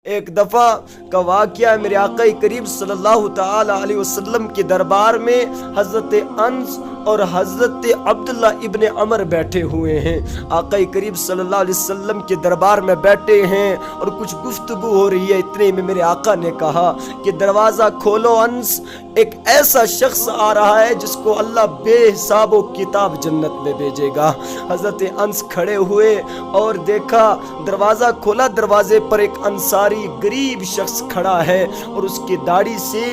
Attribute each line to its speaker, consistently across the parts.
Speaker 1: ایک دفعہ کا واقعہ ہے، میرے آقا کریم صلی اللہ تعالی علیہ وسلم کے دربار میں حضرت انس اور حضرت عبداللہ ابن عمر بیٹھے ہوئے ہیں۔ آقا کریم صلی اللہ علیہ وسلم کے دربار میں بیٹھے ہیں اور کچھ گفتگو ہو رہی ہے۔ اتنے میں میرے آقا نے کہا کہ دروازہ کھولو انس، ایک ایسا شخص آ رہا ہے جس کو اللہ بے حساب و کتاب جنت میں بھیجے گا۔ حضرت انس کھڑے ہوئے اور دیکھا، دروازہ کھولا، دروازے پر ایک انصاری غریب شخص کھڑا ہے اور اس کی داڑھی سے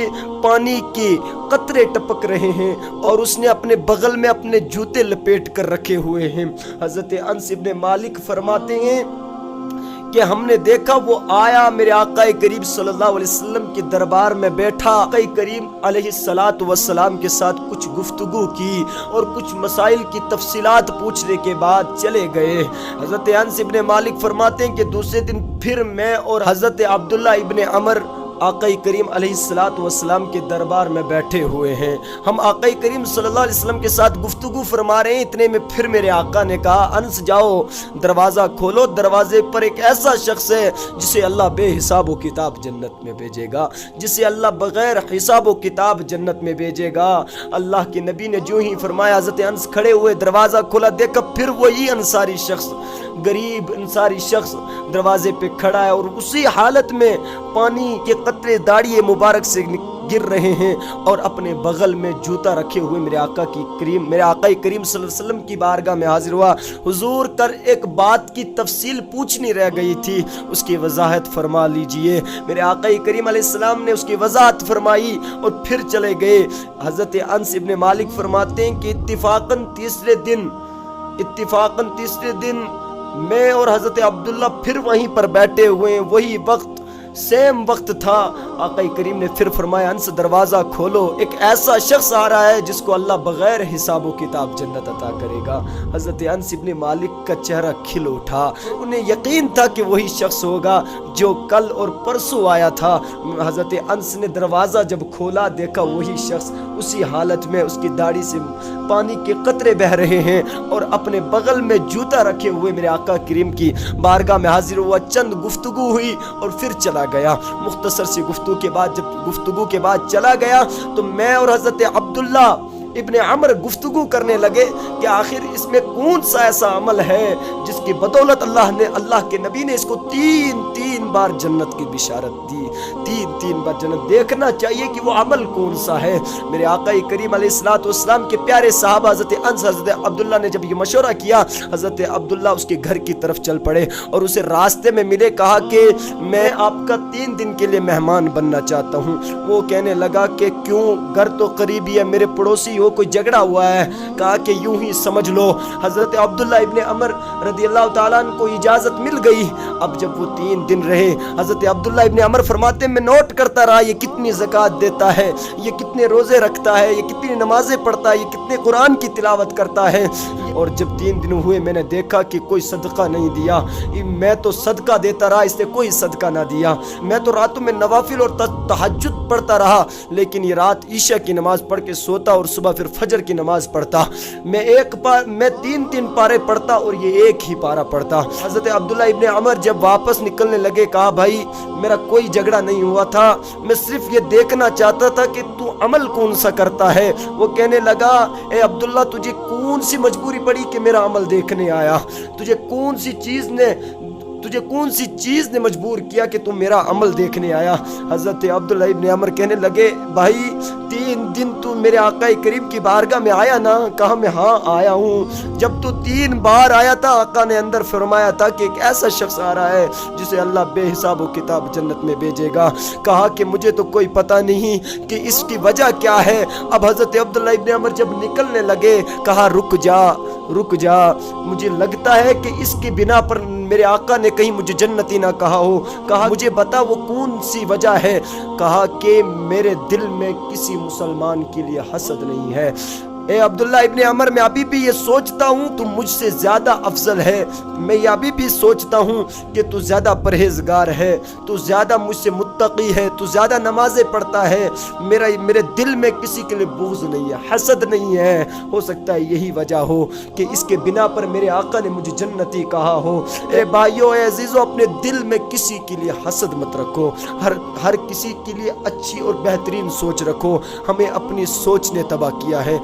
Speaker 1: پانی کے قطرے ٹپک رہے ہیں اور اس نے اپنے بغل میں اپنے جوتے لپیٹ کر رکھے ہوئے ہیں۔ حضرت انس ابن مالک فرماتے ہیں کہ ہم نے دیکھا وہ آیا، میرے آقا کریم صلی اللہ علیہ وسلم کے دربار میں بیٹھا، آقا کریم علیہ السلام کے ساتھ کچھ گفتگو کی اور کچھ مسائل کی تفصیلات پوچھنے کے بعد چلے گئے۔ حضرت انس ابن مالک فرماتے ہیں کہ دوسرے دن پھر میں اور حضرت عبداللہ ابن عمر آقا کریم علیہ السلام کے دربار میں بیٹھے ہوئے ہیں۔ ہم آقا کریم صلی اللہ علیہ وسلم کے ساتھ گفتگو فرما رہے ہیں، اتنے میں پھر میرے آقا نے کہا انس جاؤ دروازہ کھولو، دروازے پر ایک ایسا شخص ہے جسے اللہ بے حساب و کتاب جنت میں بھیجے گا، جسے اللہ بغیر حساب و کتاب جنت میں بھیجے گا۔ اللہ کے نبی نے جو ہی فرمایا، حضرت انس کھڑے ہوئے، دروازہ کھولا، دیکھا پھر وہی انصاری شخص، غریب انصاری شخص دروازے پہ کھڑا ہے اور اسی حالت میں پانی کے قطرے داڑھی مبارک سے گر رہے ہیں اور اپنے بغل میں جوتا رکھے ہوئے میرے آقا کریم صلی اللہ علیہ وسلم کی بارگاہ میں حاضر ہوا۔ حضور کر ایک بات کی تفصیل پوچھنی رہ گئی تھی، اس کی وضاحت فرما لیجئے۔ میرے آقا کریم علیہ السلام نے اس کی وضاحت فرمائی اور پھر چلے گئے۔ حضرت انس ابن مالک فرماتے ہیں کہ اتفاقاً تیسرے دن میں اور حضرت عبداللہ پھر وہیں پر بیٹھے ہوئے ہیں، وہی وقت، سیم وقت تھا۔ آقا کریم نے پھر فرمایا انس دروازہ کھولو، ایک ایسا شخص آ رہا ہے جس کو اللہ بغیر حساب و کتاب جنت عطا کرے گا۔ حضرت انس ابن مالک کا چہرہ کھل اٹھا، انہیں یقین تھا کہ وہی شخص ہوگا جو کل اور پرسوں آیا تھا۔ حضرت انس نے دروازہ جب کھولا، دیکھا وہی شخص اسی حالت میں، اس کی داڑھی سے پانی کے قطرے بہ رہے ہیں اور اپنے بغل میں جوتا رکھے ہوئے میرے آقا کریم کی بارگاہ میں حاضر ہوا۔ چند گفتگو ہوئی اور پھر چلا گیا۔ مختصر سی گفتگو کے بعد چلا گیا تو میں اور حضرت عبداللہ ابن عمر گفتگو کرنے لگے کہ آخر اس میں کون سا ایسا عمل ہے جس کی بدولت اللہ کے نبی نے اس کو تین بار جنت کی بشارت دی، تین بار جنت۔ دیکھنا چاہیے کہ وہ عمل کون سا ہے۔ میرے آقا کریم علیہ السلام کے پیارے صحابہ حضرت انس، حضرت عبداللہ نے جب یہ مشورہ کیا، حضرت عبداللہ اس کے گھر کی طرف چل پڑے اور اسے راستے میں ملے، کہا کہ میں آپ کا 3 دن کے لیے مہمان بننا چاہتا ہوں۔ وہ کہنے لگا کہ کیوں، گھر تو قریبی ہے، میرے پڑوسی ہو، کوئی جھگڑا ہوا ہے؟ کہا کہ یوں ہی سمجھ لو۔ حضرت عبداللہ ابن عمر رضی اللہ تعالیٰ عنہ کو اجازت مل گئی۔ اب جب وہ 3 دن رہے، حضرت عبداللہ ابن عمر فرماتے ہیں میں نوٹ کرتا رہا، یہ کتنی زکوٰۃ دیتا ہے، یہ کتنے روزے رکھتا ہے، یہ کتنی نمازیں پڑھتا ہے، یہ کتنے قرآن کی تلاوت کرتا ہے۔ اور جب 3 دن ہوئے، میں نے دیکھا کہ کوئی صدقہ نہیں دیا۔ میں تو صدقہ دیتا رہا، اس نے کوئی صدقہ نہ دیا۔ میں تو راتوں میں نوافل اور تہجد پڑھتا رہا، لیکن یہ رات عشاء کی نماز پڑھ کے سوتا اور صبح پھر فجر کی نماز پڑھتا۔ میں 3 پارے پڑھتا اور یہ ایک ہی پارا پڑھتا۔ حضرت عبداللہ ابن عمر جب واپس نکلنے لگے، کہا بھائی میرا کوئی جھگڑا نہیں ہوا تھا، میں صرف یہ دیکھنا چاہتا تھا کہ تو عمل کون سا کرتا ہے۔ وہ کہنے لگا اے عبداللہ، تجھے کون سی مجبوری پڑی کہ میرا عمل دیکھنے آیا؟ تجھے کون سی چیز نے مجبور کیا کہ تم میرا عمل دیکھنے آیا؟ حضرت عبداللہ ابن عمر کہنے لگے بھائی 3 دن تو میرے آقا کریم کی بارگاہ میں آیا نا؟ کہا میں ہاں آیا ہوں۔ جب تو 3 بار آیا تھا، آقا نے اندر فرمایا تھا کہ ایک ایسا شخص آ رہا ہے جسے اللہ بے حساب و کتاب جنت میں بھیجے گا۔ کہا کہ مجھے تو کوئی پتہ نہیں کہ اس کی وجہ کیا ہے۔ اب حضرت عبداللہ ابن عمر جب نکلنے لگے، کہا رک جا، مجھے لگتا ہے کہ اس کی بنا پر میرے آقا نے کہیں مجھے جنتی نہ کہا ہو۔ کہا مجھے بتا وہ کون سی وجہ ہے؟ کہا کہ میرے دل میں کسی مسلمان کے لیے حسد نہیں ہے، اے عبداللہ ابن عمر میں ابھی بھی یہ سوچتا ہوں تو مجھ سے زیادہ افضل ہے، میں یہ ابھی بھی سوچتا ہوں کہ تو زیادہ پرہیزگار ہے، تو زیادہ مجھ سے متقی ہے، تو زیادہ نمازیں پڑھتا ہے، میرے دل میں کسی کے لیے بغض نہیں ہے، حسد نہیں ہے۔ ہو سکتا ہے یہی وجہ ہو کہ اس کے بنا پر میرے آقا نے مجھے جنتی کہا ہو۔ اے بھائیو، اے عزیزو، اپنے دل میں کسی کے لیے حسد مت رکھو، ہر کسی کے لیے اچھی اور بہترین سوچ رکھو۔ ہمیں اپنی سوچ نے تباہ کیا ہے۔